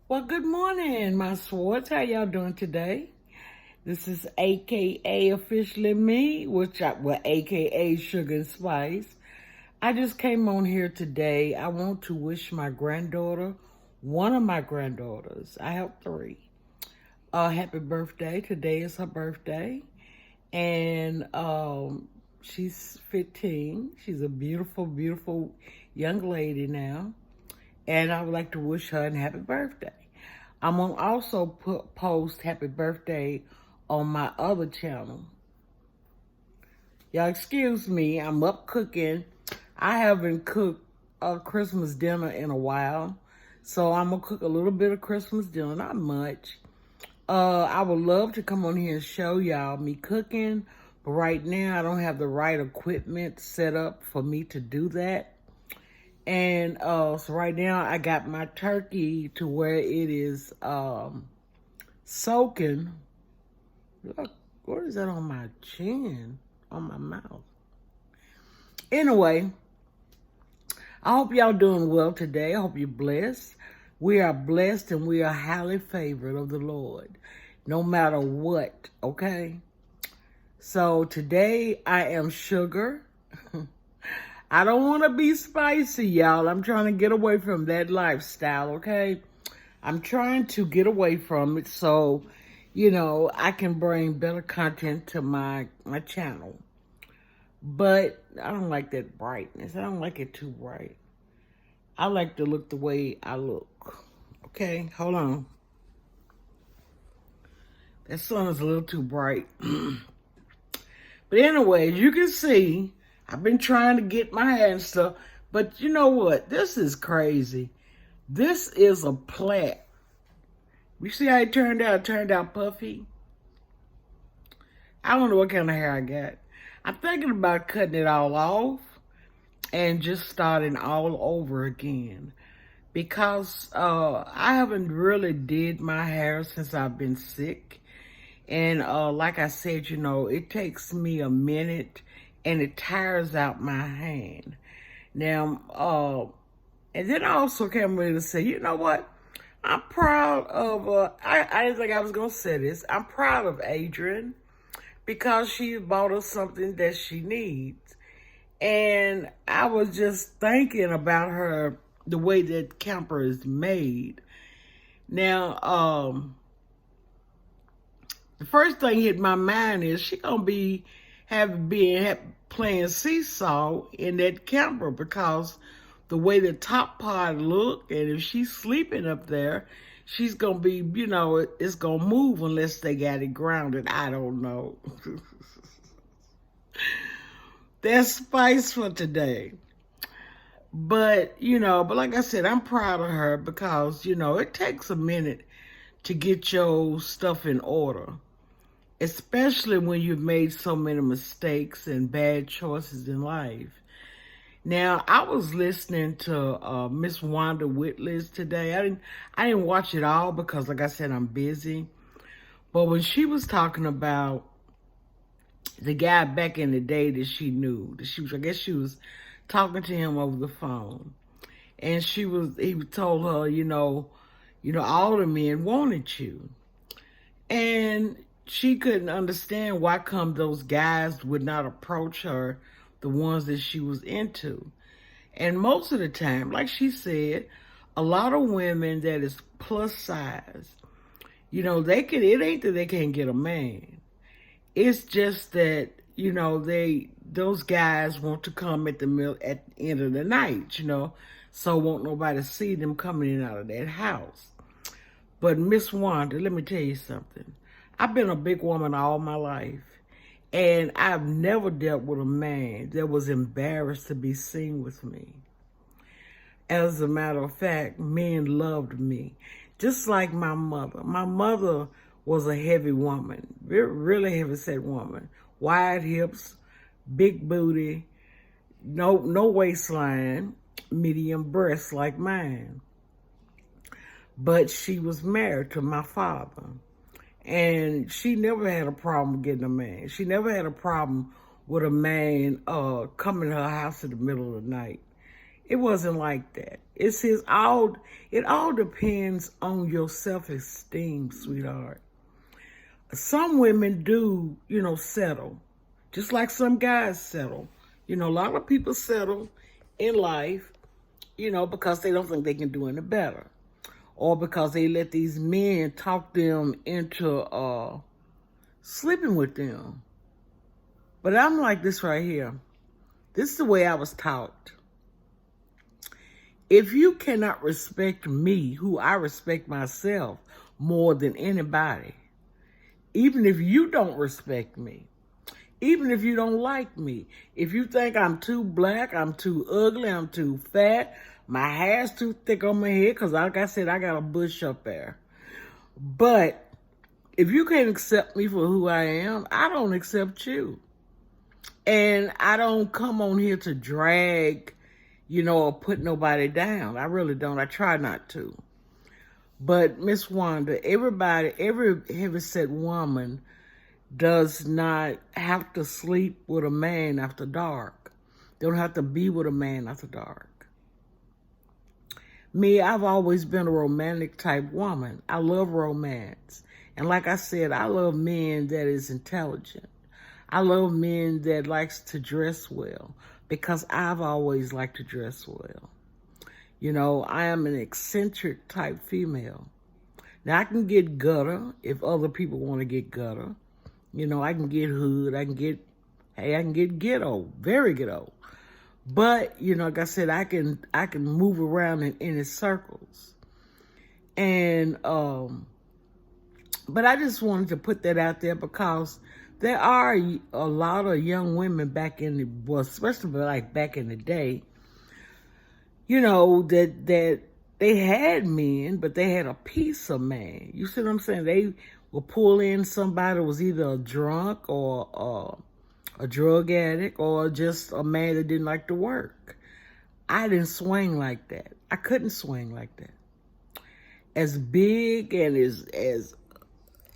Well, good morning, my swords. How y'all doing today? This is AKA officially me, AKA Sugar and Spice. I just came on here today. I want to wish my granddaughter, one of my granddaughters, I have three, happy birthday. Today is her birthday. And she's 15. She's a beautiful, beautiful young lady now. And I would like to wish her a happy birthday. I'm gonna also post happy birthday on my other channel. Y'all excuse me, I'm up cooking. I haven't cooked a Christmas dinner in a while. So I'm gonna cook a little bit of Christmas dinner, not much. I would love to come on here and show y'all me cooking, but right now I don't have the right equipment set up for me to do that. And so right now I got my turkey to where it is soaking. Look, what is that on my chin? On my mouth. Anyway, I hope y'all doing well today. I hope you're blessed. We are blessed and we are highly favored of the Lord, no matter what, okay? So today I am sugar. I don't want to be spicy, y'all. I'm trying to get away from that lifestyle, okay? I'm trying to get away from it so, I can bring better content to my channel. But I don't like that brightness. I don't like it too bright. I like to look the way I look. Okay, hold on. That sun is a little too bright. But anyway, as you can see, I've been trying to get my hair and stuff. But you know what? This is crazy. This is a plait. You see how it turned out? It turned out puffy. I don't know what kind of hair I got. I'm thinking about cutting it all off and just starting all over again. Because I haven't really did my hair since I've been sick. And like I said, it takes me a minute and it tires out my hand. Now, and then I also came ready to say, you know what? I'm proud of, I didn't think I was going to say this. I'm proud of Adrian because she bought us something that she needs. And I was just thinking about her, the way that camper is made. Now, the first thing hit my mind is she gonna be playing seesaw in that camper because the way the top part look, and if she's sleeping up there, she's gonna be, it's gonna move unless they got it grounded. I don't know. That's spice for today. But like I said, I'm proud of her because, it takes a minute to get your stuff in order, especially when you've made so many mistakes and bad choices in life. Now, I was listening to Miss Wanda Whitley's today. I didn't watch it all because, like I said, I'm busy. But when she was talking about the guy back in the day that she knew, I guess she was talking to him over the phone. And he told her, all the men wanted you. And she couldn't understand why come those guys would not approach her, the ones that she was into. And most of the time, like she said, a lot of women that is plus size, it ain't that they can't get a man. It's just that, those guys want to come at the end of the night, so won't nobody see them coming in out of that house. But Miss Wanda, let me tell you something. I've been a big woman all my life, and I've never dealt with a man that was embarrassed to be seen with me. As a matter of fact, men loved me, just like my mother. My mother was a heavy woman, really heavy set woman, wide hips, big booty, no waistline, medium breasts like mine. But she was married to my father. And she never had a problem getting a man. She never had a problem with a man coming to her house in the middle of the night. It wasn't like that. It all depends on your self-esteem, sweetheart. Some women do, settle. Just like some guys settle. A lot of people settle in life, because they don't think they can do any better. Or because they let these men talk them into sleeping with them. But I'm like this right here. This is the way I was taught. If you cannot respect me, who I respect myself more than anybody, even if you don't respect me, even if you don't like me, if you think I'm too black, I'm too ugly, I'm too fat, my hair's too thick on my head, because like I said, I got a bush up there. But if you can't accept me for who I am, I don't accept you. And I don't come on here to drag, or put nobody down. I really don't. I try not to. But Miss Wanda, every heavyset woman does not have to sleep with a man after dark. They don't have to be with a man after dark. Me, I've always been a romantic type woman. I love romance. And like I said, I love men that is intelligent. I love men that likes to dress well, because I've always liked to dress well. I am an eccentric type female. Now, I can get gutter if other people want to get gutter. I can get hood. I can get ghetto, very ghetto. But, like I said, I can move around in any circles. And, but I just wanted to put that out there because there are a lot of young women especially like back in the day, that they had men, but they had a piece of man. You see what I'm saying? They would pull in somebody who was either a drunk or a drug addict or just a man that didn't like to work. I didn't swing like that. I couldn't swing like that. As big and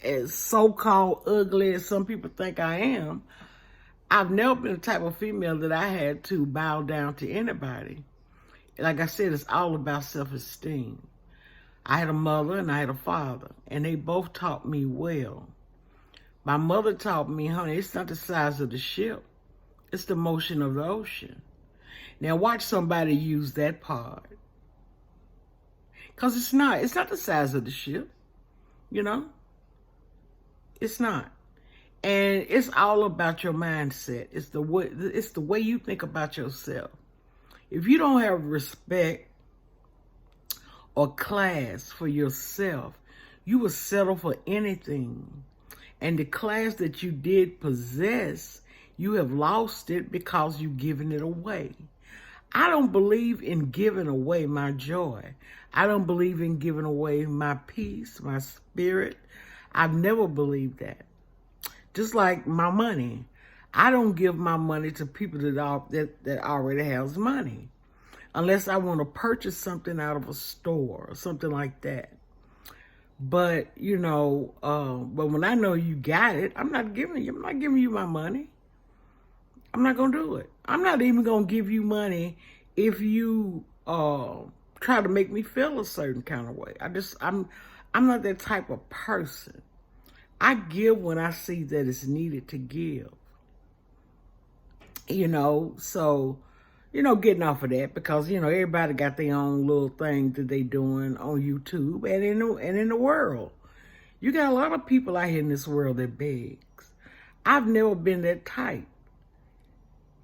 as so-called ugly as some people think I am, I've never been the type of female that I had to bow down to anybody. Like I said, it's all about self-esteem. I had a mother and I had a father, and they both taught me well. My mother taught me, honey, it's not the size of the ship. It's the motion of the ocean. Now watch somebody use that part. Because it's not the size of the ship, It's not. And it's all about your mindset. It's the way you think about yourself. If you don't have respect or class for yourself, you will settle for anything. And the class that you did possess, you have lost it because you've given it away. I don't believe in giving away my joy. I don't believe in giving away my peace, my spirit. I've never believed that. Just like my money. I don't give my money to people that already has money. Unless I want to purchase something out of a store or something like that. But, but when I know you got it, I'm not giving you my money. I'm not going to do it. I'm not even going to give you money if you try to make me feel a certain kind of way. I'm not that type of person. I give when I see that it's needed to give. So, getting off of that because, everybody got their own little thing that they doing on YouTube and in the world. You got a lot of people out here in this world that begs. I've never been that type.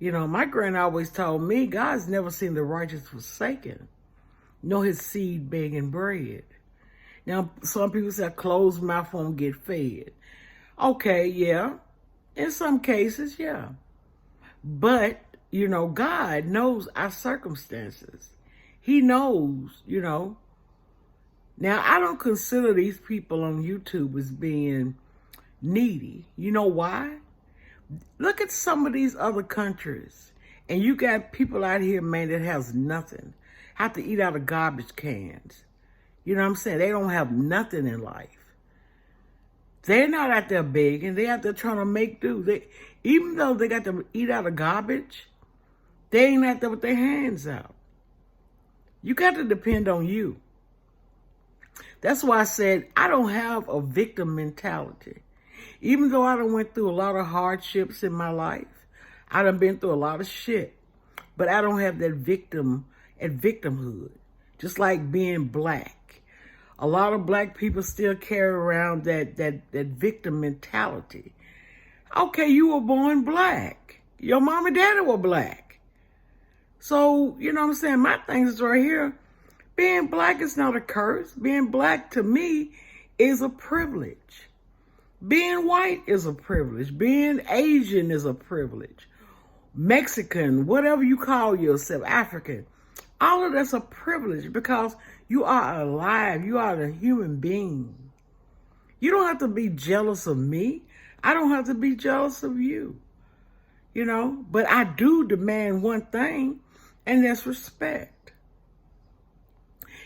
My granny always told me, God's never seen the righteous forsaken, nor his seed begging bread. Now, some people say a closed mouth won't get fed. Okay, yeah. In some cases, yeah. But, God knows our circumstances. He knows, Now, I don't consider these people on YouTube as being needy. You know why? Look at some of these other countries. And you got people out here, man, that has nothing. Have to eat out of garbage cans. You know what I'm saying? They don't have nothing in life. They're not out there begging. They're out there trying to make do. Even though they got to eat out of garbage, they ain't out there with their hands out. You got to depend on you. That's why I said I don't have a victim mentality. Even though I done went through a lot of hardships in my life, I done been through a lot of shit, but I don't have that victimhood. Just like being black. A lot of black people still carry around that victim mentality. Okay, you were born black. Your mom and daddy were black. So, you know what I'm saying? My thing is right here. Being black is not a curse. Being black to me is a privilege. Being white is a privilege. Being Asian is a privilege. Mexican, whatever you call yourself, African. All of that's a privilege because you are alive. You are a human being. You don't have to be jealous of me. I don't have to be jealous of you. You know, but I do demand one thing, and that's respect.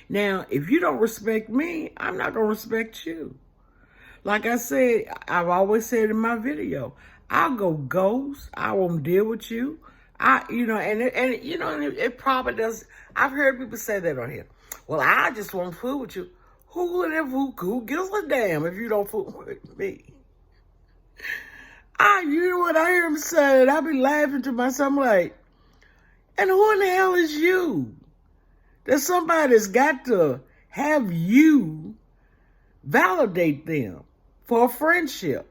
Now, if you don't respect me, I'm not going to respect you. Like I said, I've always said in my video, I'll go ghost. I won't deal with you. It probably does. I've heard people say that on here. Well, I just want to fool with you. Who gives a damn if you don't fool with me? You know what I hear him say, and I be laughing to myself. I'm like, and who in the hell is you? That somebody's got to have you validate them for a friendship.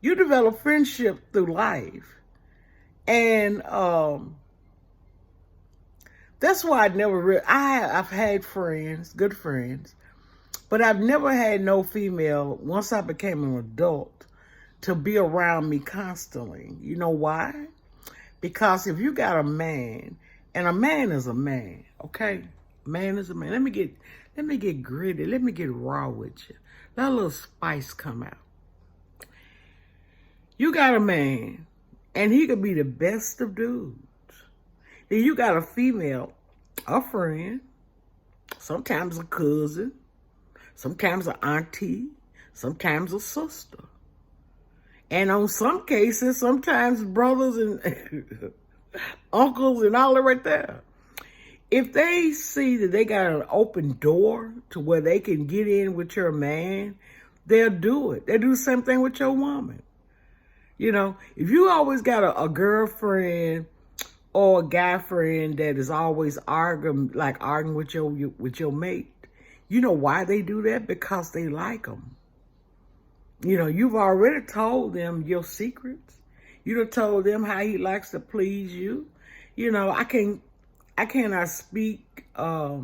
You develop friendship through life. And that's why I've had friends, good friends, but I've never had no female, once I became an adult, to be around me constantly. You know why? Because if you got a man, and a man is a man, okay? Man is a man. Let me get gritty. Let me get raw with you. Let a little spice come out. You got a man, and he could be the best of dudes. Then you got a female, a friend, sometimes a cousin, sometimes an auntie, sometimes a sister. And on some cases, sometimes brothers and uncles and all that right there. If they see that they got an open door to where they can get in with your man, they'll do it. They'll do the same thing with your woman. You know, if you always got a girlfriend or a guy friend that is always arguing with your mate, you know why they do that? Because they like them. You know, you've already told them your secrets. You done told them how he likes to please you. You know, I cannot speak a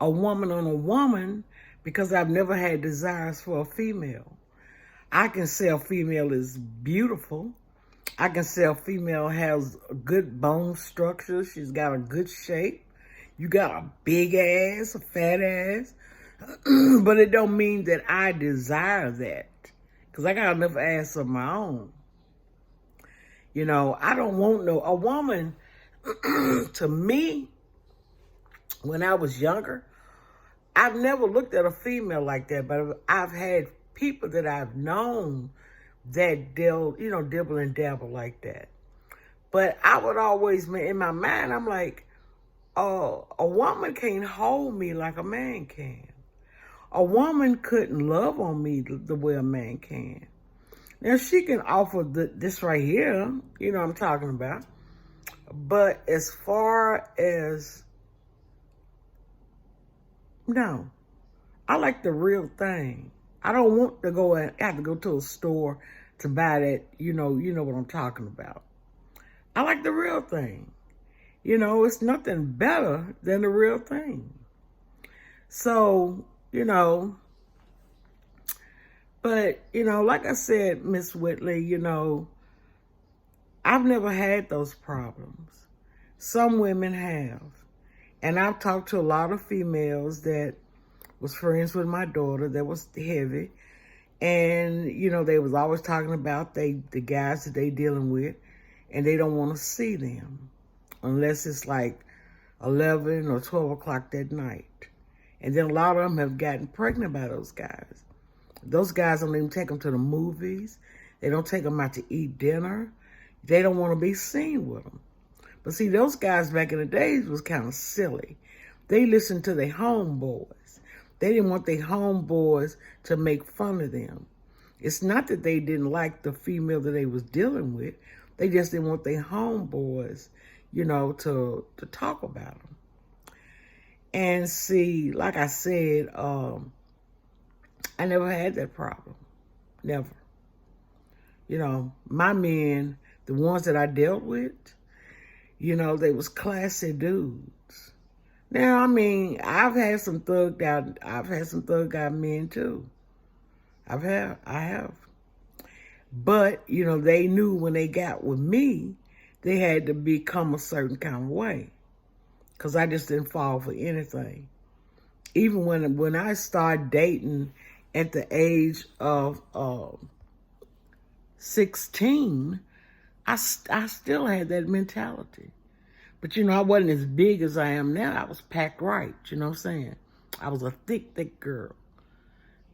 woman on a woman because I've never had desires for a female. I can say a female is beautiful. I can say a female has a good bone structure. She's got a good shape. You got a big ass, a fat ass. But it don't mean that I desire that. Because I got enough ass of my own. You know, I don't want a woman. To me, when I was younger, I've never looked at a female like that, but I've had people that I've known that they'll, dibble and dabble like that. But I would always, in my mind, I'm like, a woman can't hold me like a man can. A woman couldn't love on me the way a man can. Now, she can offer this right here, you know what I'm talking about. But as far as, no, I like the real thing. I don't want to have to go to a store to buy that, you know what I'm talking about. I like the real thing. You know, it's nothing better than the real thing. So, but, like I said, Miss Whitley, I've never had those problems. Some women have. And I've talked to a lot of females that was friends with my daughter that was heavy. And, they was always talking about the guys that they dealing with, and they don't want to see them unless it's like 11 or 12 o'clock that night. And then a lot of them have gotten pregnant by those guys. Those guys don't even take them to the movies. They don't take them out to eat dinner. They don't want to be seen with them. But see, those guys back in the days was kind of silly. They listened to their homeboys. They didn't want their homeboys to make fun of them. It's not that they didn't like the female that they was dealing with. They just didn't want their homeboys, to talk about them. And see, like I said, I never had that problem. Never. My men, the ones that I dealt with, they was classy dudes. Now, I mean, I've had some thugged out men too. I have. But, they knew when they got with me, they had to become a certain kind of way. Because I just didn't fall for anything. Even when I started dating at the age of 16, I still had that mentality. But, I wasn't as big as I am now. I was packed right, you know what I'm saying? I was a thick girl.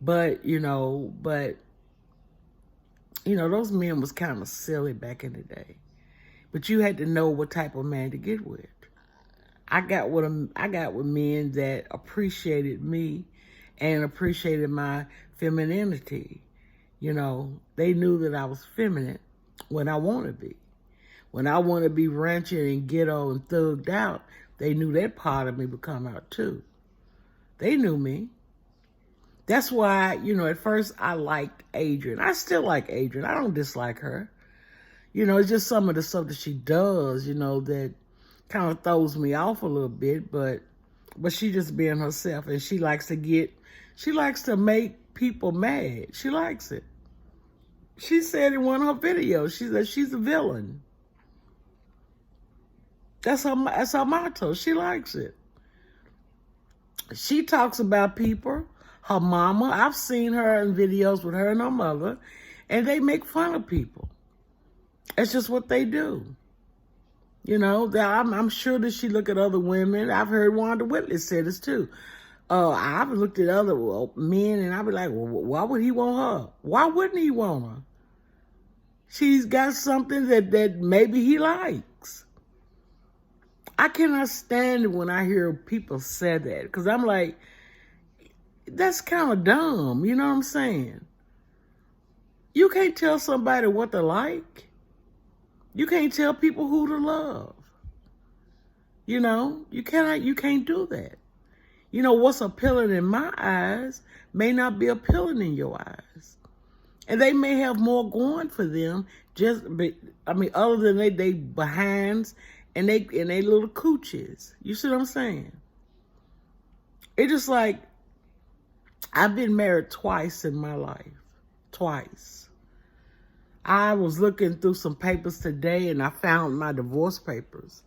But, those men was kind of silly back in the day. But you had to know what type of man to get with. I got with men that appreciated me and appreciated my femininity. They knew that I was feminine when I want to be. When I want to be ratchet and ghetto and thugged out, they knew that part of me would come out too. They knew me. That's why, at first I liked Adrian. I still like Adrian. I don't dislike her. It's just some of the stuff that she does, that kind of throws me off a little bit, but she just being herself, and she likes to make people mad. She likes it. She said in one of her videos, she said she's a villain. That's her motto. She likes it. She talks about people, her mama. I've seen her in videos with her and her mother, and they make fun of people. It's just what they do. I'm sure that she look at other women. I've heard Wanda Whitley say this too. I've looked at other men and I'll be like, well, why would he want her? Why wouldn't he want her? She's got something that maybe he likes. I cannot stand it when I hear people say that, because I'm like, that's kind of dumb. You know what I'm saying? You can't tell somebody what to like. You can't tell people who to love. You can't do that. What's appealing in my eyes may not be appealing in your eyes. And they may have more going for them, other than they behinds and they little cooches. You see what I'm saying? It's just like, I've been married twice in my life. Twice. I was looking through some papers today and I found my divorce papers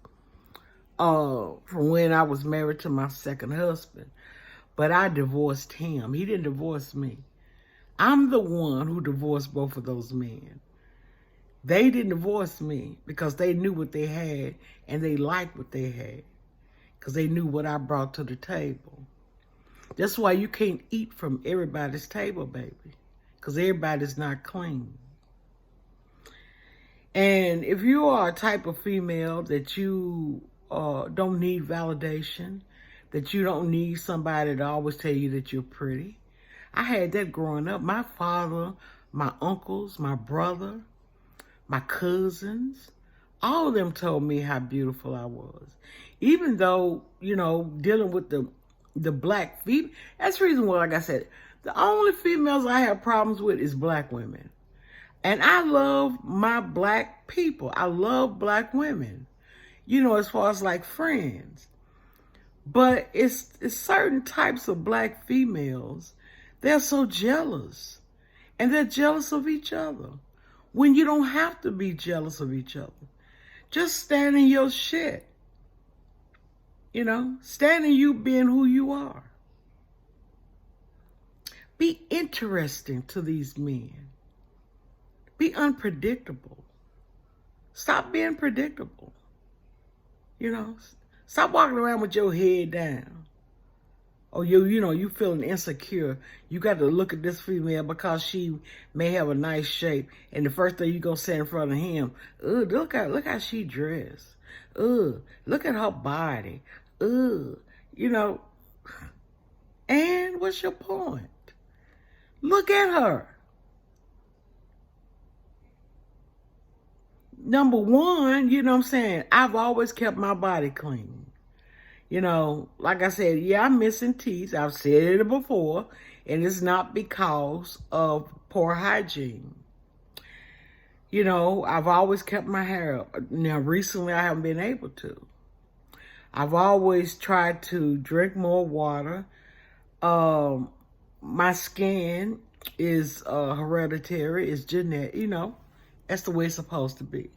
from when I was married to my second husband. But I divorced him. He didn't divorce me. I'm the one who divorced both of those men. They didn't divorce me because they knew what they had and they liked what they had, because they knew what I brought to the table. That's why you can't eat from everybody's table, baby, because everybody's not clean. And if you are a type of female that you don't need validation, that you don't need somebody to always tell you that you're pretty. I had that growing up. My father, my uncles, my brother, my cousins, all of them told me how beautiful I was. Even though, dealing with the black female, that's the reason why, like I said, the only females I have problems with is black women. And I love my black people. I love black women, as far as like friends. But it's certain types of black females, they're so jealous. And they're jealous of each other. When you don't have to be jealous of each other. Just stand in your shit. Stand in you being who you are. Be interesting to these men. Be unpredictable. Stop being predictable. Stop walking around with your head down. Or you feeling insecure. You got to look at this female because she may have a nice shape, and the first thing you gonna say in front of him, look how she dressed. Ugh, look at her body. Ugh, you know, and what's your point? Look at her. Number one, you know what I'm saying? I've always kept my body clean. You know, like I said, yeah, I'm missing teeth. I've said it before, and it's not because of poor hygiene. You know, I've always kept my hair up. Now, recently, I haven't been able to. I've always tried to drink more water. My skin is hereditary. It's genetic. You know, that's the way it's supposed to be.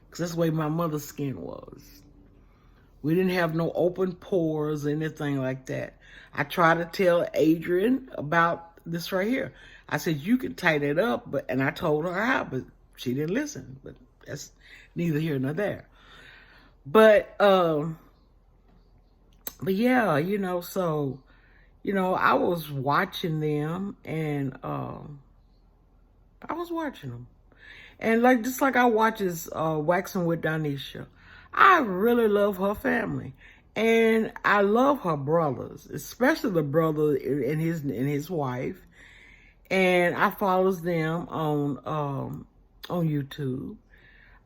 Because that's the way my mother's skin was. We didn't have no open pores or anything like that. I tried to tell Adrian about this right here. I said, you can tighten it up, and I told her how, but she didn't listen. But that's neither here nor there. But yeah, you know, so, you know, I was watching them, and I was watching them. And like, just like I watches Waxing with Donisha, I really love her family. And I love her brothers, especially the brother and his wife. And I follows them on YouTube.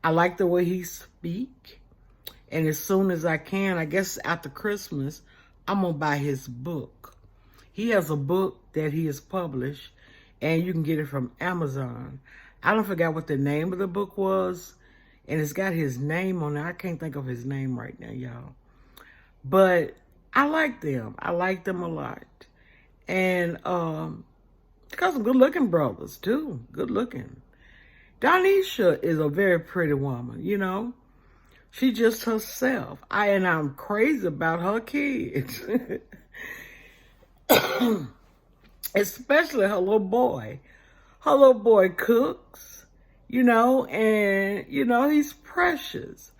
I like the way he speak. And as soon as I can, I guess after Christmas, I'm gonna buy his book. He has a book that he has published, and you can get it from Amazon. I don't forget what the name of the book was, and it's got his name on it. I can't think of his name right now, y'all. But I like them. I like them a lot. And they got some good-looking brothers, too. Good-looking. Donisha is a very pretty woman, you know. She's just herself. And I'm crazy about her kids. Especially her little boy. Her little boy cooks, you know, and, you know, he's precious.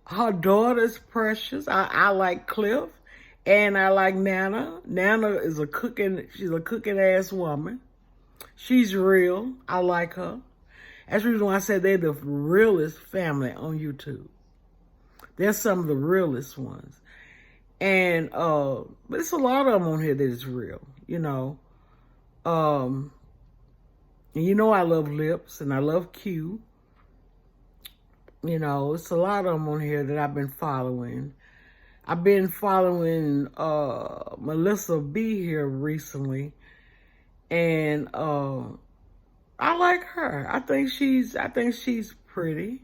Her daughter's precious. I like Cliff, and I like Nana. Nana is she's a cooking ass woman. She's real. I like her. That's the reason why I said they're the realest family on YouTube. They're some of the realest ones. And, but it's a lot of them on here that is real, you know. And you know I love Lips, and I love Q. You know, it's a lot of them on here that I've been following. I've been following Melissa B here recently, and I like her. I think she's pretty.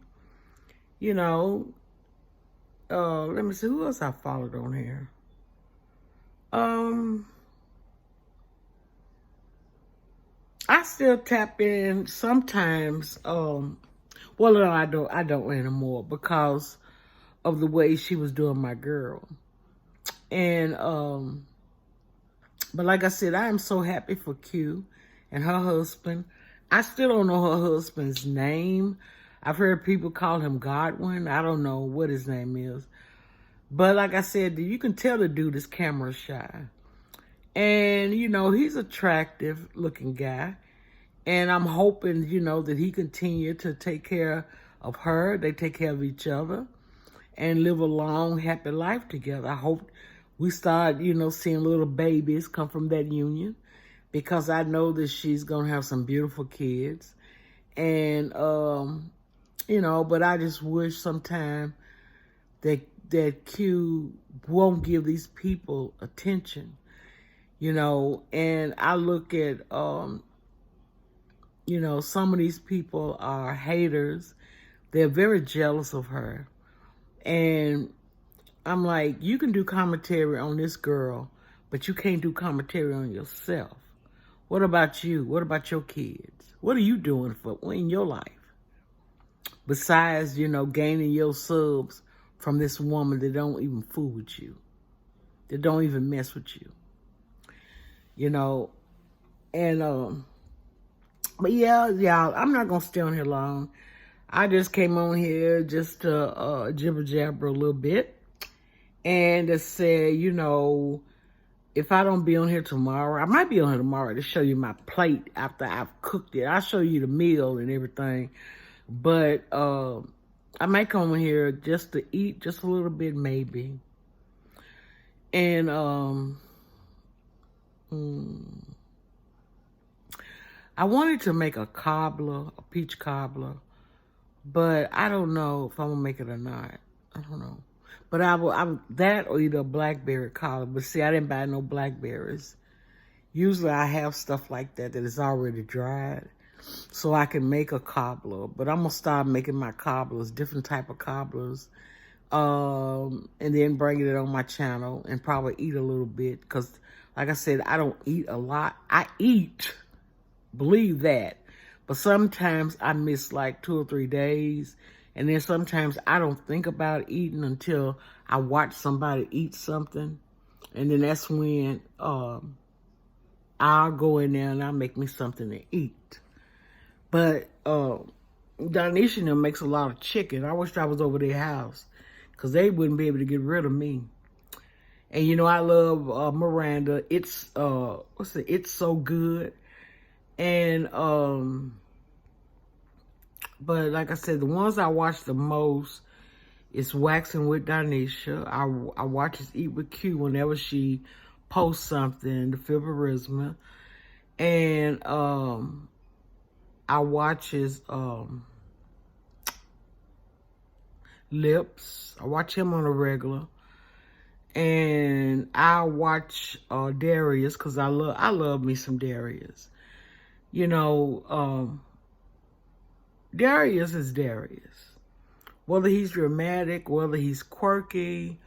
You know, let me see who else I followed on here. I still tap in sometimes. Well, no, I don't anymore because of the way she was doing my girl. And but like I said, I am so happy for Q and her husband. I still don't know her husband's name. I've heard people call him Godwin. I don't know what his name is. But like I said, you can tell the dude is camera shy. And, you know, he's attractive looking guy. And I'm hoping, you know, that he continue to take care of her. They take care of each other and live a long, happy life together. I hope we start, you know, seeing little babies come from that union, because I know that she's going to have some beautiful kids. And, you know, but I just wish sometime that Q won't give these people attention. You know, and I look at, you know, some of these people are haters. They're very jealous of her. And I'm like, you can do commentary on this girl, but you can't do commentary on yourself. What about you? What about your kids? What are you doing in your life? Besides, you know, gaining your subs from this woman that don't even fool with you. That don't even mess with you. You know, and, but yeah, y'all, I'm not going to stay on here long. I just came on here just to jibber jabber a little bit. And to say, you know, if I don't be on here tomorrow, I might be on here tomorrow to show you my plate after I've cooked it. I'll show you the meal and everything. But I might come here just to eat just a little bit, maybe. And I wanted to make a cobbler, a peach cobbler, but I don't know if I'm gonna make it or not. I don't know. But I would that or either a blackberry cobbler. But see, I didn't buy no blackberries. Usually I have stuff like that that is already dried, so I can make a cobbler. But I'm gonna start making my cobblers, different type of cobblers, and then bring it on my channel and probably eat a little bit. Cause like I said, I don't eat a lot. I eat, believe that, but sometimes I miss like 2 or 3 days, and then sometimes I don't think about eating until I watch somebody eat something, and then that's when I'll go in there and I'll make me something to eat. But Donisha and them makes a lot of chicken. I wish I was over their house, because they wouldn't be able to get rid of me. And you know, I love Miranda. It's It's So Good. And but like I said, the ones I watch the most is Waxing with Donisha. I watch his Eat with Q whenever she posts something, the Fiberisma. And I watch his Lips. I watch him on a regular. And I watch Darius, because I love me some Darius. You know, Darius is Darius. Whether he's dramatic, whether he's quirky,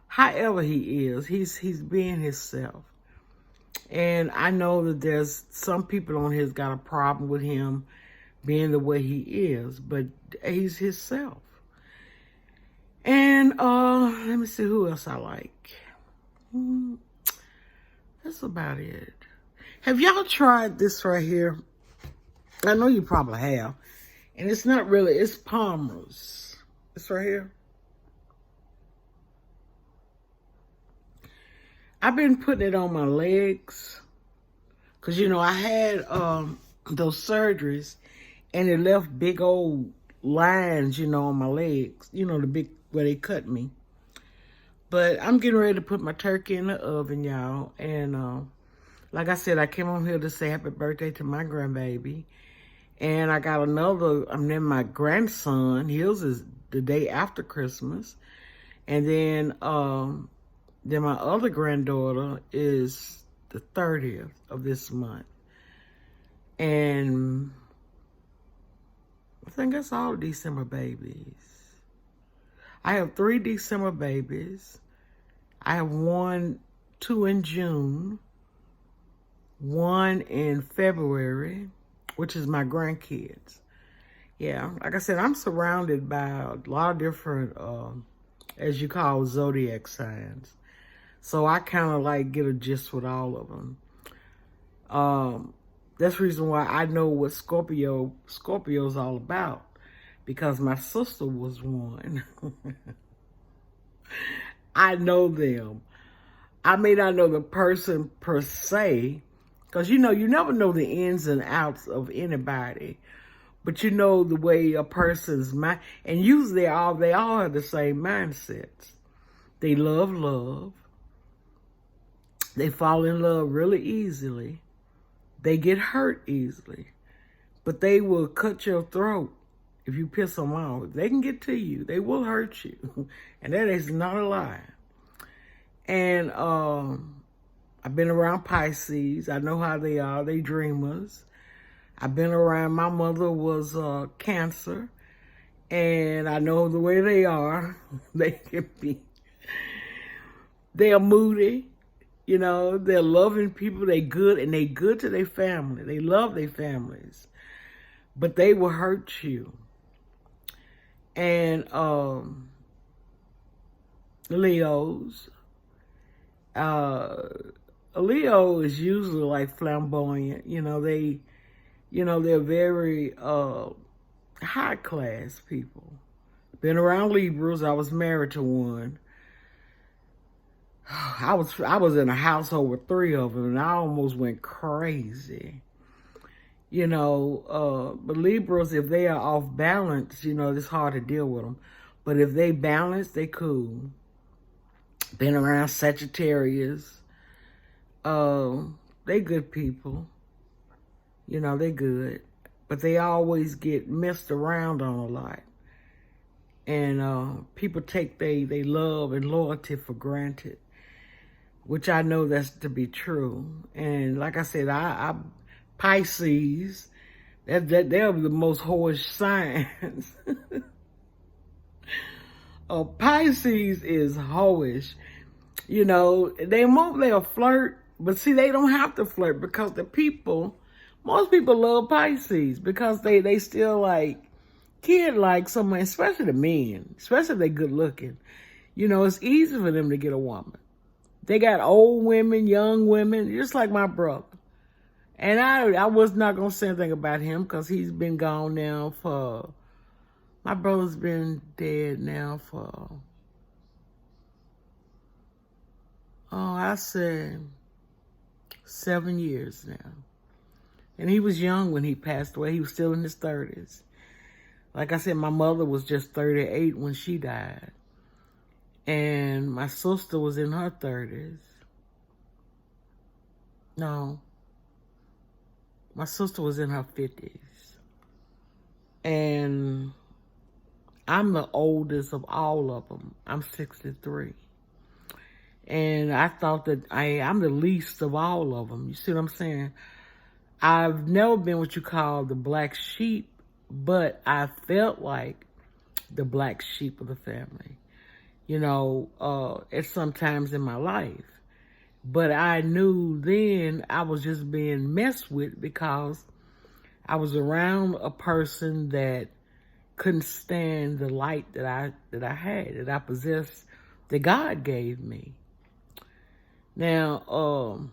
however he is, he's being himself. And I know that there's some people on here's got a problem with him being the way he is, but he's himself. And let me see who else I like. That's about it. Have y'all tried this right here? I know you probably have. And it's not really, it's Palmer's. It's right here. I've been putting it on my legs. Because, you know, I had those surgeries, and it left big old lines, you know, on my legs. You know, the big, where they cut me. But I'm getting ready to put my turkey in the oven, y'all. And like I said, I came on here to say happy birthday to my grandbaby. And I got another, then my grandson, his is the day after Christmas. And then my other granddaughter is the 30th of this month. And I think that's all December babies. I have 3 December babies. I have 2 in June, 1 in February, which is my grandkids. Yeah, like I said, I'm surrounded by a lot of different, as you call, zodiac signs. So I kind of like get a gist with all of them. That's the reason why I know what Scorpio's all about. Because my sister was one. I know them. I may not know the person per se, because you know, you never know the ins and outs of anybody, but you know the way a person's mind, and usually they all have the same mindsets. They love love. They fall in love really easily. They get hurt easily, but they will cut your throat if you piss them off. They can get to you. They will hurt you. And that is not a lie. And I've been around Pisces. I know how they are. They dreamers. I've been around, my mother was Cancer. And I know the way they are. They can be, they are moody. You know, they're loving people. They good, and they good to their family. They love their families. But they will hurt you. And Leos. A Leo is usually like flamboyant. You know, they're very high class people. Been around Libras. I was married to one. I was in a household with 3 of them, and I almost went crazy. But Libras, if they are off balance, it's hard to deal with them. But if they balance, they cool. Been around Sagittarius. They good people. They good. But they always get messed around on a lot. And people take they love and loyalty for granted, which I know that's to be true. And like I said, I Pisces, they're the most whorish signs. Pisces is whorish. They'll flirt, but see, they don't have to flirt because most people love Pisces because they still like kid-like someone, especially the men, especially if they're good looking. It's easy for them to get a woman. They got old women, young women, just like my brother. And I was not going to say anything about him because he's been gone now my brother's been dead now for, I said 7 years now. And he was young when he passed away. He was still in his 30s. Like I said, my mother was just 38 when she died. And my sister was in her 30s. No. My sister was in her 50s. And I'm the oldest of all of them. I'm 63. And I thought that I'm the least of all of them. You see what I'm saying? I've never been what you call the black sheep, but I felt like the black sheep of the family, at some times in my life. But I knew then I was just being messed with because I was around a person that couldn't stand the light that I possessed, that God gave me. Now,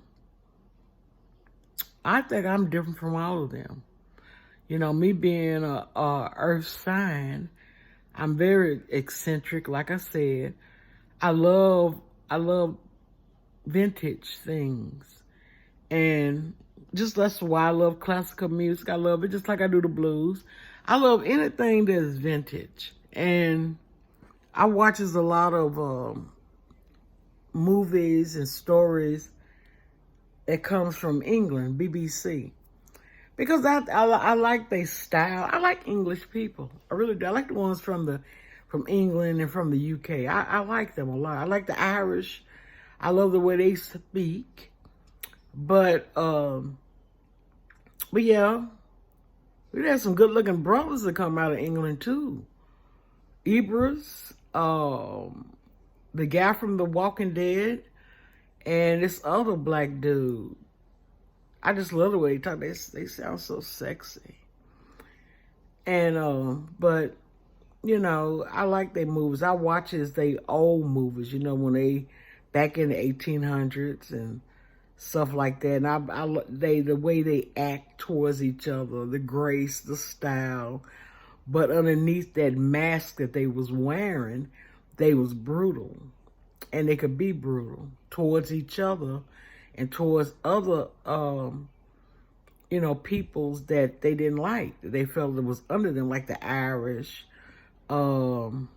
I think I'm different from all of them. Me being a earth sign, I'm very eccentric. Like I said, I love vintage things. And just that's why I love classical music. I love it just like I do the blues. I love anything that is vintage. And I watches a lot of movies and stories that comes from England, BBC. Because I like their style. I like English people. I really do. I like the ones from England and from the UK. I like them a lot. I like the Irish. I love the way they speak. But yeah, we had some good-looking brothers that come out of England too. Ibras, the guy from The Walking Dead, and this other black dude. I just love the way they talk. They sound so sexy. And but I like their movies. I watch they old movies. When they back in the 1800s and stuff like that. And the way they act towards each other, the grace, the style. But underneath that mask that they was wearing, they was brutal. And they could be brutal towards each other and towards other, peoples that they didn't like, that they felt it was under them, like the Irish. The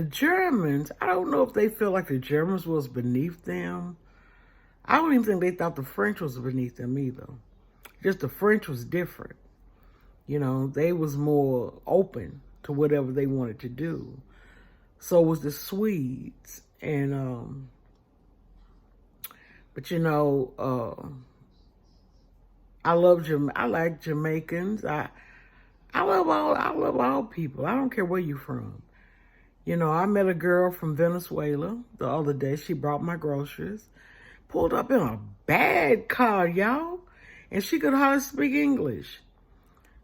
Germans, I don't know if they feel like the Germans was beneath them. I don't even think they thought the French was beneath them either. Just the French was different. They was more open to whatever they wanted to do. So was the Swedes. And, but I like Jamaicans. I love all people. I don't care where you're from. I met a girl from Venezuela the other day. She brought my groceries. Pulled up in a bad car, y'all. And she could hardly speak English.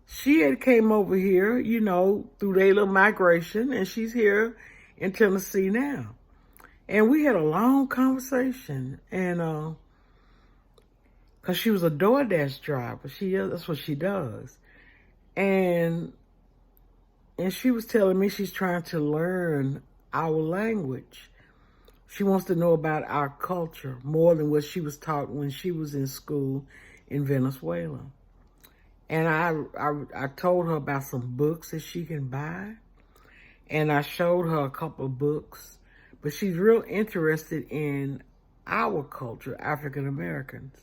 She had came over here, through their little migration. And she's here in Tennessee now. And we had a long conversation. And, because she was a DoorDash driver. That's what she does. And she was telling me she's trying to learn our language. She wants to know about our culture more than what she was taught when she was in school in Venezuela. And I told her about some books that she can buy. And I showed her a couple of books. But she's real interested in our culture, African Americans.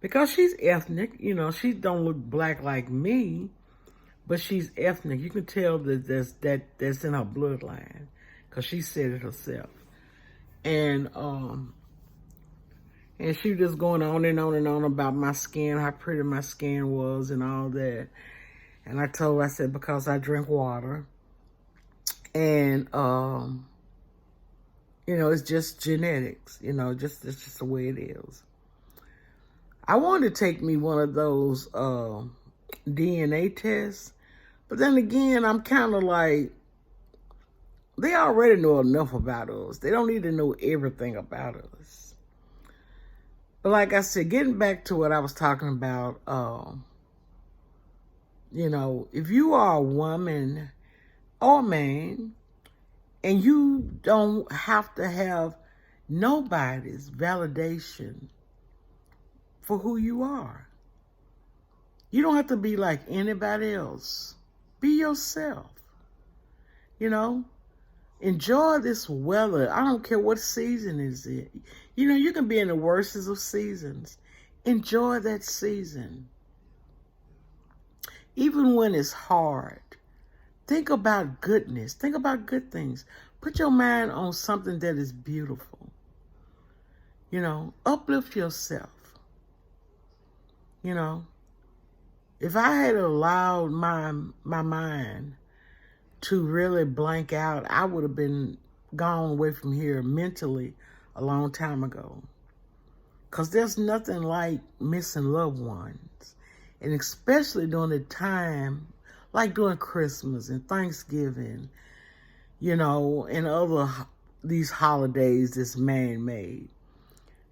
Because she's ethnic, you know, she don't look black like me, but she's ethnic. You can tell that that's in her bloodline, because she said it herself. And she was just going on and on and on about my skin, how pretty my skin was and all that. And I told her, I said, because I drink water. And, you know, it's just genetics, you know, it's just the way it is. I wanted to take me one of those DNA tests, but then again, I'm kind of like, they already know enough about us. They don't need to know everything about us. But like I said, getting back to what I was talking about, you know, if you are a woman or man, and you don't have to have nobody's validation for who you are. You don't have to be like anybody else. Be yourself. You know, enjoy this weather. I don't care what season is it. You know, you can be in the worstest of seasons. Enjoy that season. Even when it's hard, think about goodness. Think about good things. Put your mind on something that is beautiful. You know, uplift yourself. You know, if I had allowed my mind to really blank out, I would have been gone away from here mentally a long time ago. Because there's nothing like missing loved ones. And especially during the time, like during Christmas and Thanksgiving, you know, and these holidays that's man-made.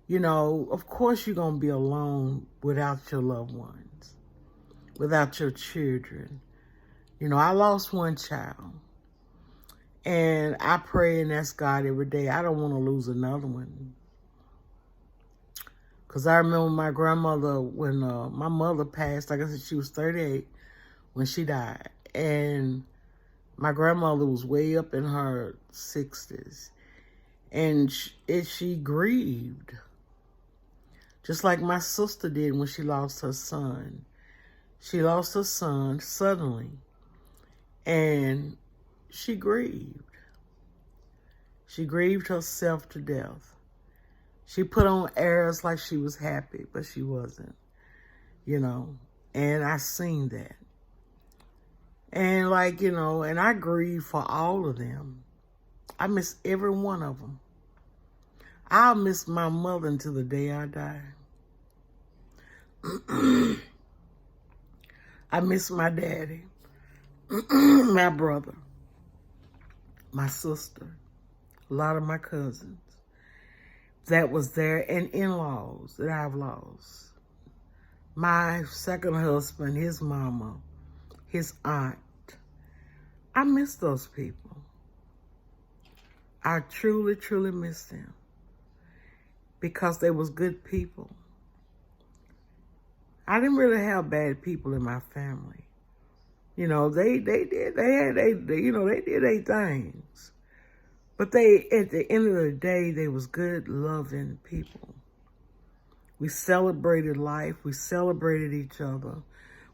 You know, of course you're going to be alone without your loved ones, without your children. You know, I lost one child. And I pray and ask God every day, I don't want to lose another one. Because I remember my grandmother, when my mother passed, like I said, she was 38 when she died. And my grandmother was way up in her 60s. And she grieved. Just like my sister did when she lost her son. She lost her son suddenly. And she grieved. She grieved herself to death. She put on airs like she was happy, but she wasn't. You know, and I seen that. And like, you know, and I grieve for all of them. I miss every one of them. I'll miss my mother until the day I die. I miss my daddy, my brother, my sister, a lot of my cousins that was there, and in-laws that I've lost. My second husband, his mama, his aunt. I miss those people. I truly, truly miss them because they was good people. I didn't really have bad people in my family. You know, they did their things. But they, at the end of the day, they was good, loving people. We celebrated life. We celebrated each other.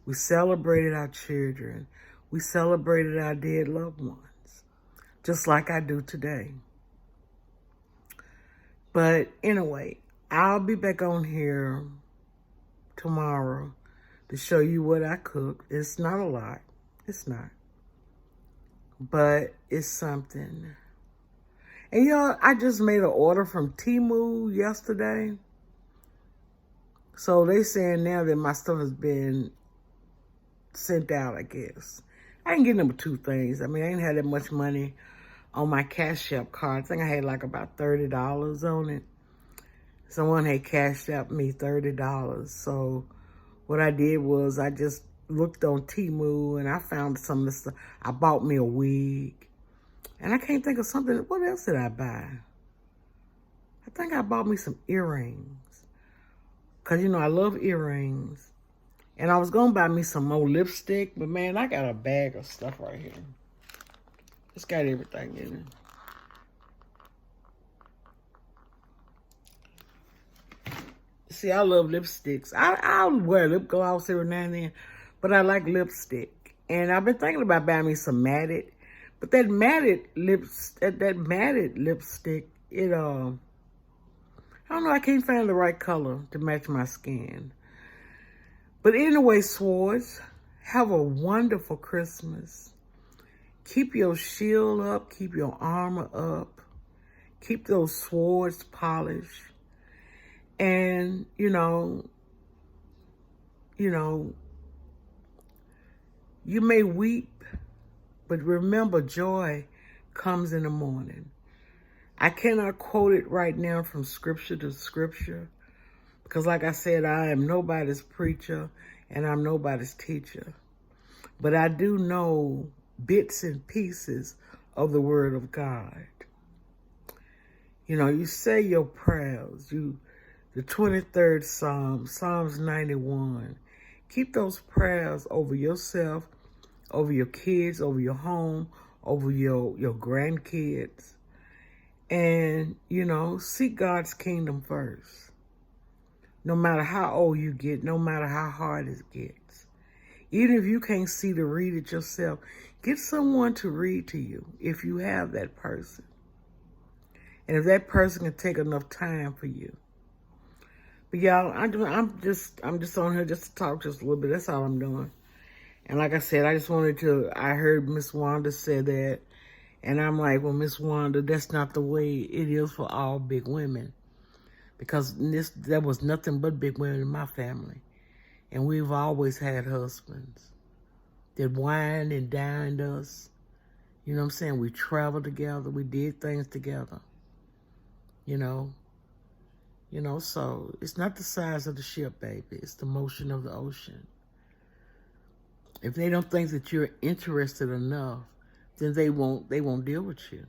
We celebrated our children. We celebrated our dead loved ones, just like I do today. But anyway, I'll be back on here tomorrow to show you what I cooked. It's not a lot. It's not. But it's something. And y'all, I just made an order from Temu yesterday. So they saying now that my stuff has been sent out, I guess. I didn't get number 2 things. I mean, I ain't had that much money on my Cash App card. I think I had like about $30 on it. Someone had cashed out me $30. So what I did was I just looked on Temu and I found some of the stuff. I bought me a wig. And I can't think of something. What else did I buy? I think I bought me some earrings. Because, you know, I love earrings. And I was going to buy me some more lipstick. But, man, I got a bag of stuff right here. It's got everything in it. See, I love lipsticks. I'll wear lip gloss every now and then. But I like lipstick. And I've been thinking about buying me some matted. But that matted lipstick, it, I don't know, I can't find the right color to match my skin. But anyway, Swords, have a wonderful Christmas. Keep your shield up, keep your armor up. Keep those swords polished. And, you know, you may weep, but remember, joy comes in the morning. I cannot quote it right now from scripture to scripture because, like I said, I am nobody's preacher and I'm nobody's teacher. But I do know bits and pieces of the Word of God. You know, you say your prayers, the 23rd Psalm, Psalms 91. Keep those prayers over yourself, over your kids, over your home, over your grandkids. And, you know, seek God's kingdom first. No matter how old you get, no matter how hard it gets. Even if you can't see to read it yourself, get someone to read to you if you have that person. And if that person can take enough time for you. But y'all, I'm just on here just to talk just a little bit. That's all I'm doing. And like I said, I heard Miss Wanda say that. And I'm like, well, Miss Wanda, that's not the way it is for all big women. Because there was nothing but big women in my family. And we've always had husbands that wined and dined us. You know what I'm saying? We traveled together. We did things together. You know, so it's not the size of the ship, baby. It's the motion of the ocean. If they don't think that you're interested enough, then they won't deal with you.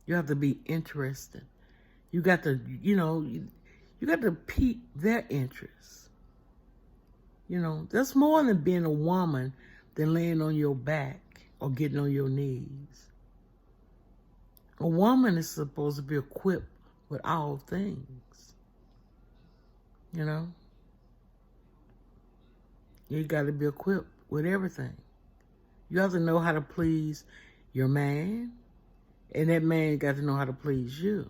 You have to be interested. You got to, you got to pique their interest. You know, that's more than being a woman than laying on your back or getting on your knees. A woman is supposed to be equipped with all things. You know? You got to be equipped with everything. You have to know how to please your man, and that man got to know how to please you.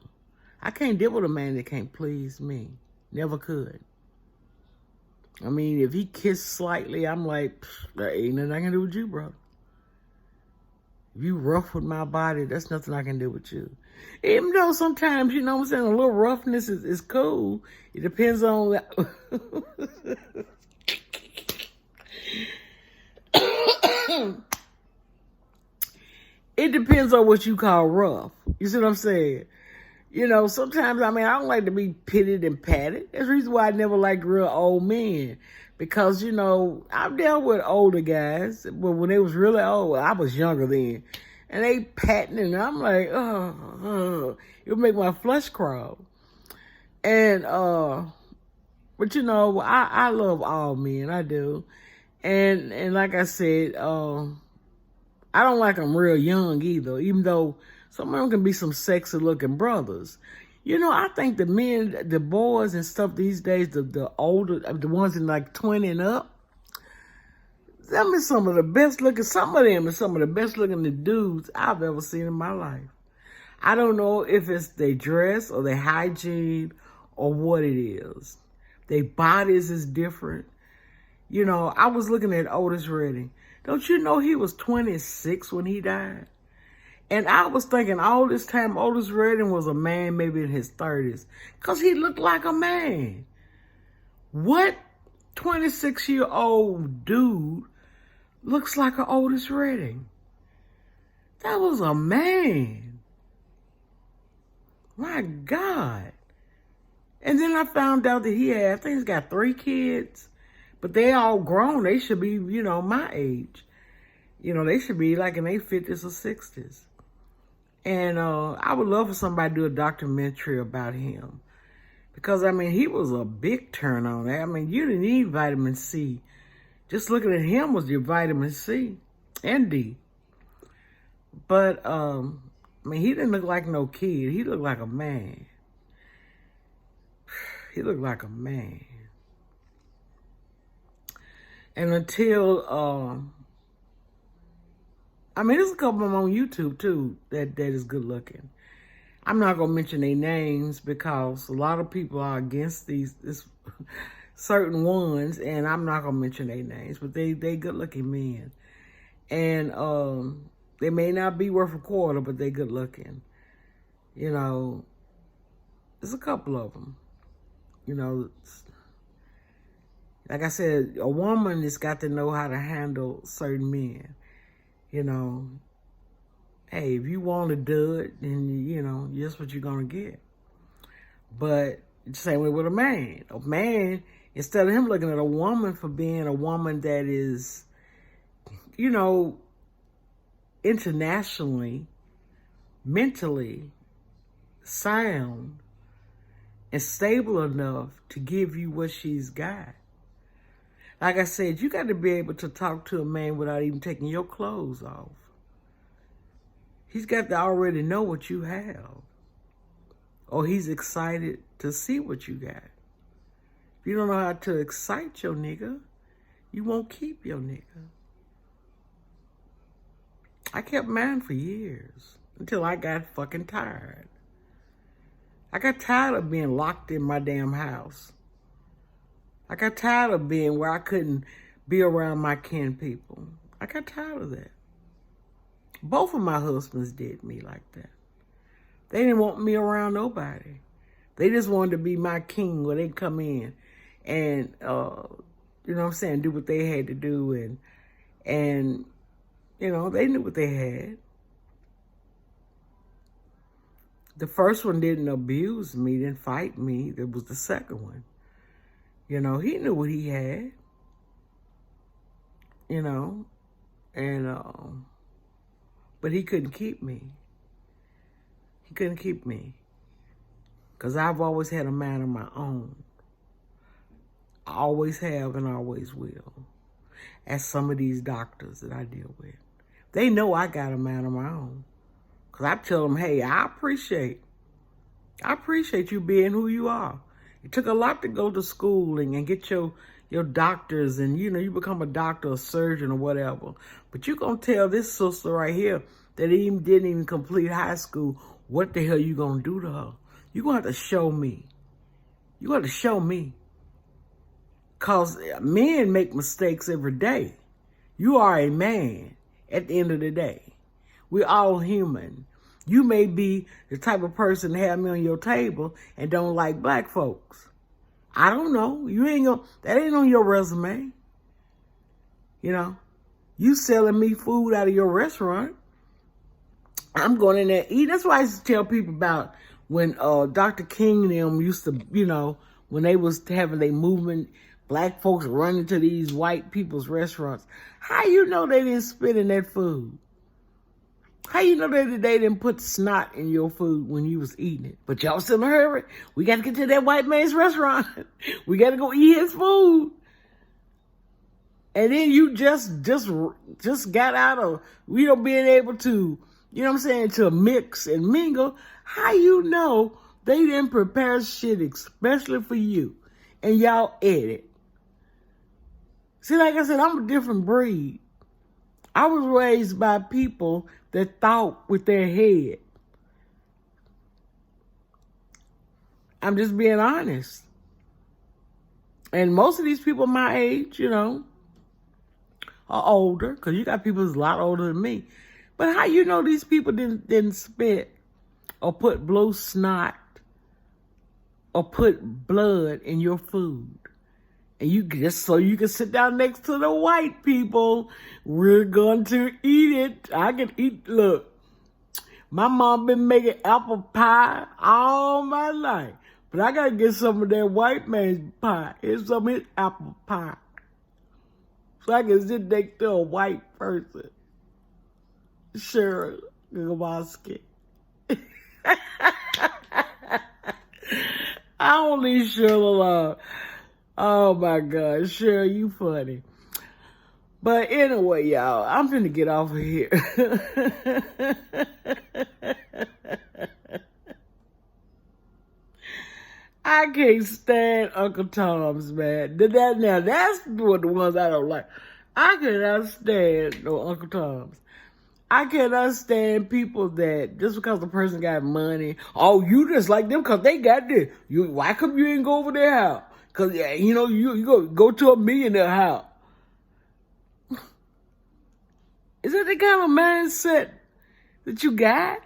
I can't deal with a man that can't please me. Never could. I mean, if he kissed slightly, I'm like, there ain't nothing I can do with you, bro. If you rough with my body, that's nothing I can do with you. Even though sometimes, you know what I'm saying, a little roughness is cool. It depends on it depends on what you call rough. You see what I'm saying? You know, sometimes, I don't like to be pitied and patted. That's the reason why I never liked real old men. Because, you know, I've dealt with older guys, but when they was really old, I was younger then. And they patting, and I'm like, it would make my flesh crawl. And, but you know, I love all men, I do. And like I said, I don't like them real young either, even though some of them can be some sexy looking brothers. You know, I think the men, the boys and stuff these days, the older, the ones in like 20 and up, them is some of the best looking, some of them are some of the best looking dudes I've ever seen in my life. I don't know if it's their dress or their hygiene or what it is. Their bodies is different. You know, I was looking at Otis Redding. Don't you know he was 26 when he died? And I was thinking all this time Otis Redding was a man maybe in his 30s because he looked like a man. What 26-year-old dude looks like an Otis Redding? That was a man. My God. And then I found out that I think he's got 3 kids, but they all grown. They should be, you know, my age. You know, they should be like in their 50s or 60s. And I would love for somebody to do a documentary about him. Because, I mean, he was a big turn on that. I mean, you didn't need vitamin C. Just looking at him was your vitamin C and D. But, I mean, he didn't look like no kid. He looked like a man. He looked like a man. And until, I mean, there's a couple of them on YouTube, too, that is good looking. I'm not going to mention their names because a lot of people are against this certain ones, and I'm not going to mention their names, but they good looking men. And they may not be worth a quarter, but they good looking. You know, there's a couple of them. You know, like I said, a woman has got to know how to handle certain men. You know, hey, if you want a dud, then, you know, that's what you're going to get. But same way with a man. A man, instead of him looking at a woman for being a woman that is, you know, internationally, mentally sound and stable enough to give you what she's got. Like I said, you got to be able to talk to a man without even taking your clothes off. He's got to already know what you have. Or he's excited to see what you got. If you don't know how to excite your nigga, you won't keep your nigga. I kept mine for years until I got fucking tired. I got tired of being locked in my damn house. I got tired of being where I couldn't be around my kin people. I got tired of that. Both of my husbands did me like that. They didn't want me around nobody. They just wanted to be my king where they'd come in and, you know what I'm saying, do what they had to do. And you know, they knew what they had. The first one didn't abuse me, didn't fight me. There was the second one. You know, he knew what he had. You know, and, but he couldn't keep me. He couldn't keep me. Because I've always had a mind of my own. I always have and always will. As some of these doctors that I deal with. They know I got a mind of my own. Because I tell them, hey, I appreciate you being who you are. It took a lot to go to schooling and get your doctors and, you know, you become a doctor, a surgeon or whatever. But you're going to tell this sister right here that didn't even complete high school, what the hell you going to do to her? You're going to have to show me. You're going to have to show me. Because men make mistakes every day. You are a man at the end of the day. We're all human. You may be the type of person to have me on your table and don't like black folks. I don't know. That ain't on your resume. You know, you selling me food out of your restaurant. I'm going in there eat. That's why I used to tell people about when Dr. King and them used to, you know, when they was having their movement, black folks running to these white people's restaurants. How you know they didn't spit in that food? How you know that they didn't put snot in your food when you was eating it? But y'all still in a hurry. We got to get to that white man's restaurant. We got to go eat his food. And then you just got out of, you know, being able to, you know what I'm saying, to mix and mingle. How you know they didn't prepare shit especially for you and y'all ate it? See, like I said, I'm a different breed. I was raised by people that thought with their head. I'm just being honest. And most of these people my age, you know, are older, because you got people who's a lot older than me. But how you know these people didn't spit or put blue snot or put blood in your food? And you just so you can sit down next to the white people, we're going to eat it. I can eat, look, my mom been making apple pie all my life. But I got to get some of that white man's pie. Here's some of his apple pie. So I can sit next to a white person. Sure, Gawowski. I don't leave Cheryl alone. Oh my God, Cheryl, you funny. But anyway, y'all, I'm finna get off of here. I can't stand Uncle Tom's, man. Now, that's what the ones I don't like. I cannot stand no Uncle Tom's. I cannot stand people that just because the person got money, oh, you just like them because they got this. Why come you ain't go over their house? Because, you know, you go to a millionaire house. Is that the kind of mindset that you got?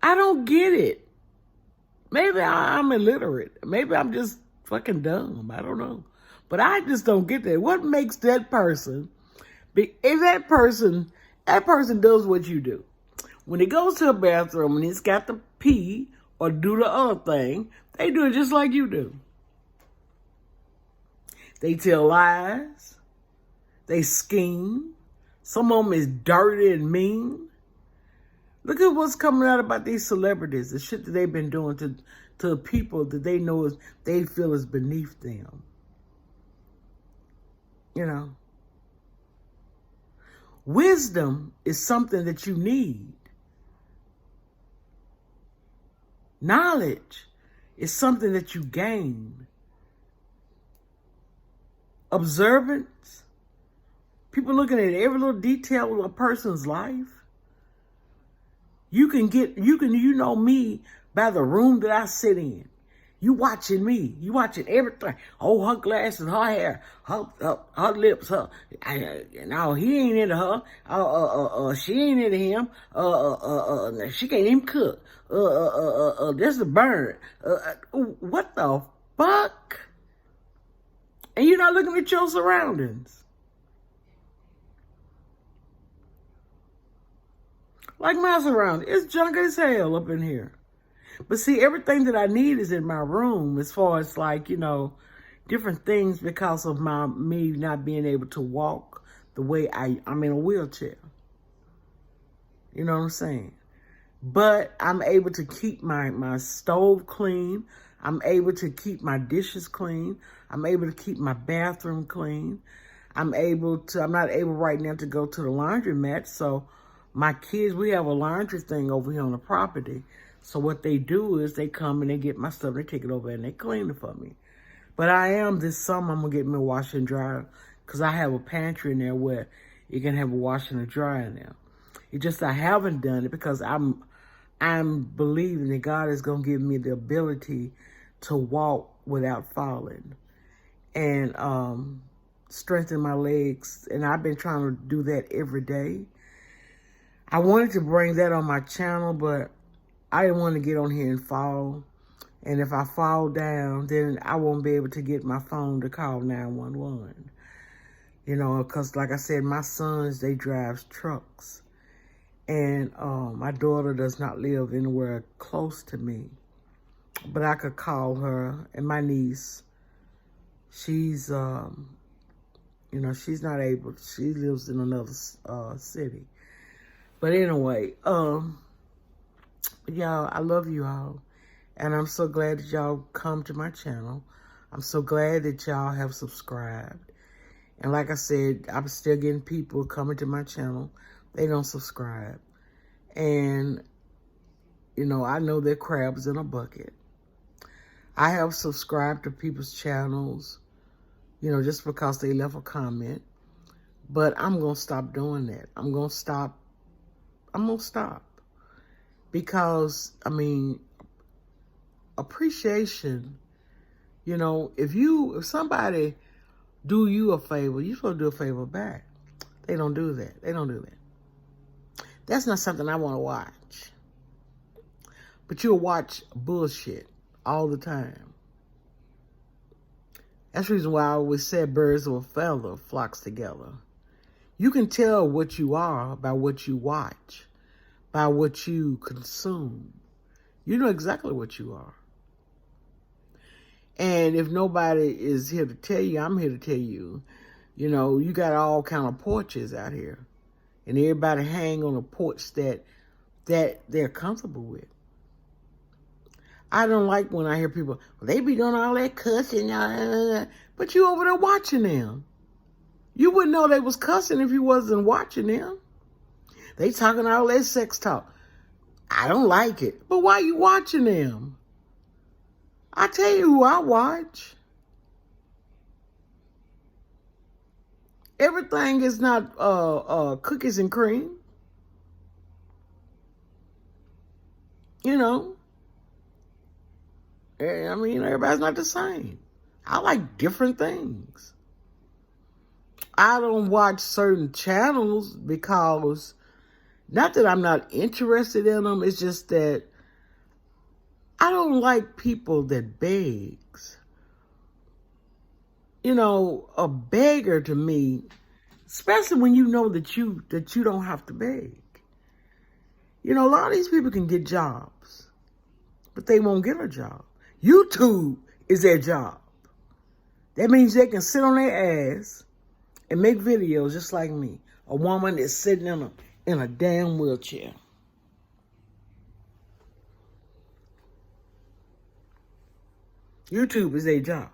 I don't get it. Maybe I'm illiterate. Maybe I'm just fucking dumb. I don't know. But I just don't get that. What makes that person, if that person does what you do. When he goes to a bathroom and he's got to pee or do the other thing, they do it just like you do. They tell lies. They scheme. Some of them is dirty and mean. Look at what's coming out about these celebrities, the shit that they've been doing to people that they know they feel is beneath them. You know. Wisdom is something that you need. Knowledge is something that you gain. Observance, people looking at every little detail of a person's life. You know me by the room that I sit in. You watching me. You watching everything. Oh, her glasses, her hair, her lips, no, he ain't into her. She ain't into him. She can't even cook. This is a burn. What the fuck? And you're not looking at your surroundings. Like my surroundings. It's junk as hell up in here. But see, everything that I need is in my room as far as like, you know, different things because of me not being able to walk the way I'm in a wheelchair. You know what I'm saying? But I'm able to keep my stove clean. I'm able to keep my dishes clean. I'm able to keep my bathroom clean. I'm not able right now to go to the laundromat. So my kids, we have a laundry thing over here on the property. So what they do is they come and they get my stuff, they take it over and they clean it for me. But this summer, I'm going to get me a washer and dryer because I have a pantry in there where you can have a washer and a dryer now. It's just I haven't done it because I'm believing that God is going to give me the ability to walk without falling and strengthen my legs. And I've been trying to do that every day. I wanted to bring that on my channel, but I didn't want to get on here and fall. And if I fall down, then I won't be able to get my phone to call 911. You know, because like I said, my sons, they drive trucks. And my daughter does not live anywhere close to me. But I could call her. And my niece, she's, you know, she's not able. She lives in another city. But anyway, y'all, I love you all. And I'm so glad that y'all come to my channel. I'm so glad that y'all have subscribed. And like I said, I'm still getting people coming to my channel. They don't subscribe. And, you know, I know they're crabs in a bucket. I have subscribed to people's channels, you know, just because they left a comment. But I'm going to stop doing that. I'm going to stop. Because, I mean, appreciation, you know, if somebody do you a favor, you're supposed to do a favor back. They don't do that. They don't do that. That's not something I want to watch. But you'll watch bullshit all the time. That's the reason why I always said birds of a feather flocks together. You can tell what you are by what you watch, by what you consume. You know exactly what you are. And if nobody is here to tell you, I'm here to tell you, you know, you got all kind of porches out here. And everybody hang on a porch that they're comfortable with. I don't like when I hear people, well, they be doing all that cussing, but you over there watching them. You wouldn't know they was cussing if you wasn't watching them. They talking all that sex talk. I don't like it. But why you watching them? I tell you who I watch. Everything is not cookies and cream. You know. I mean, everybody's not the same. I like different things. I don't watch certain channels because, not that I'm not interested in them, it's just that I don't like people that begs. You know, a beggar to me, especially when you know that you don't have to beg. You know, a lot of these people can get jobs, but they won't get a job. YouTube is their job. That means they can sit on their ass and make videos just like me. A woman that's sitting in a damn wheelchair. YouTube is their job.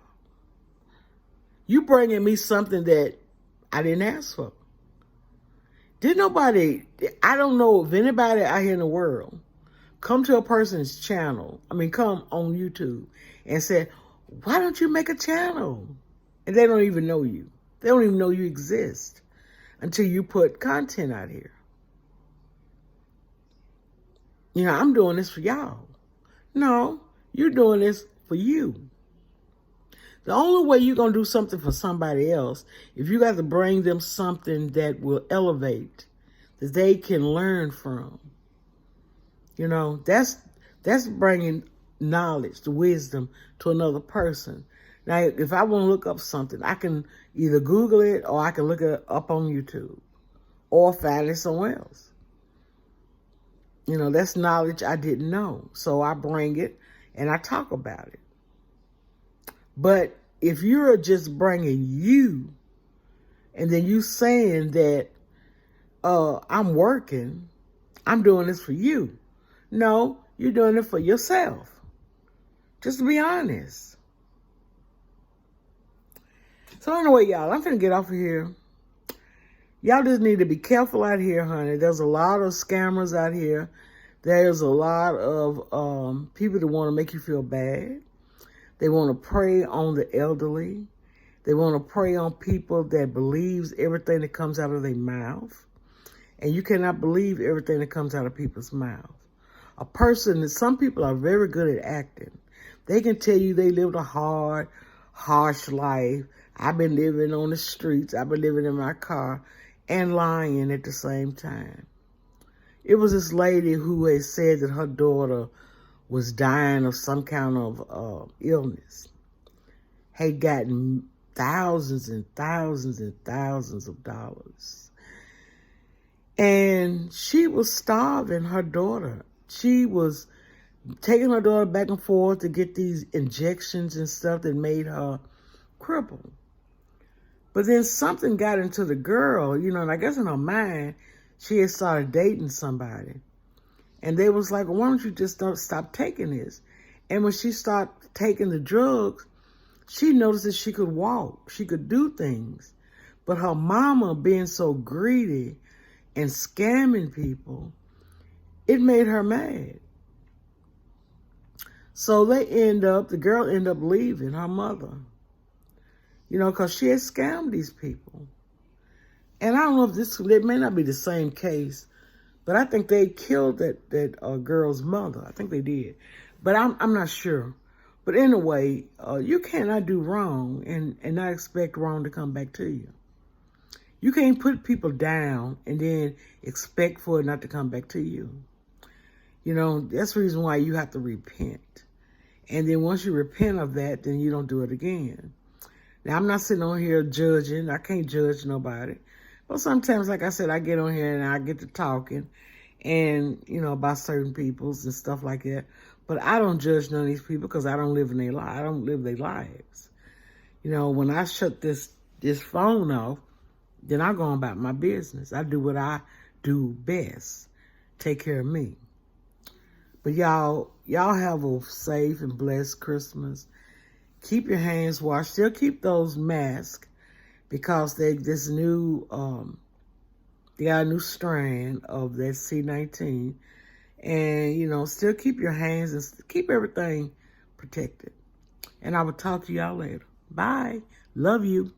You bringing me something that I didn't ask for. I don't know if anybody out here in the world come to a person's channel, come on YouTube and say, why don't you make a channel? And they don't even know you. They don't even know you exist until you put content out here. You know, I'm doing this for y'all. No, you're doing this for you. The only way you're going to do something for somebody else, if you got to bring them something that will elevate, that they can learn from. You know, that's bringing knowledge, the wisdom to another person. Now, if I want to look up something, I can either Google it or I can look it up on YouTube or find it somewhere else. You know, that's knowledge I didn't know. So I bring it and I talk about it. But if you're just bringing you and then you saying that I'm working, I'm doing this for you. No, you're doing it for yourself. Just to be honest. So anyway, y'all, I'm finna get off of here. Y'all just need to be careful out here, honey. There's a lot of scammers out here. There's a lot of people that want to make you feel bad. They want to prey on the elderly. They want to prey on people that believes everything that comes out of their mouth. And you cannot believe everything that comes out of people's mouth. Some people are very good at acting. They can tell you they lived a hard, harsh life. I've been living on the streets. I've been living in my car and lying at the same time. It was this lady who had said that her daughter was dying of some kind of illness, had gotten thousands and thousands and thousands of dollars. And she was starving her daughter. She was taking her daughter back and forth to get these injections and stuff that made her crippled. But then something got into the girl, you know, and I guess in her mind, she had started dating somebody. And they was like, why don't you just stop taking this? And when she started taking the drugs, she noticed that she could walk. She could do things. But her mama being so greedy and scamming people, it made her mad. So the girl ended up leaving her mother. You know, because she had scammed these people. And I don't know if it may not be the same case, but I think they killed that girl's mother. I think they did. But I'm not sure. But anyway, you cannot do wrong and not expect wrong to come back to you. You can't put people down and then expect for it not to come back to you. You know, that's the reason why you have to repent. And then once you repent of that, then you don't do it again. Now, I'm not sitting on here judging. I can't judge nobody. But sometimes, like I said, I get on here and I get to talking and, you know, about certain peoples and stuff like that. But I don't judge none of these people because I don't live in their lives. I don't live their lives. You know, when I shut this phone off, then I go on about my business. I do what I do best. Take care of me. But y'all have a safe and blessed Christmas. Keep your hands washed. Still keep those masks because they got a new strand of that C-19. And, still keep your hands and keep everything protected. And I will talk to y'all later. Bye. Love you.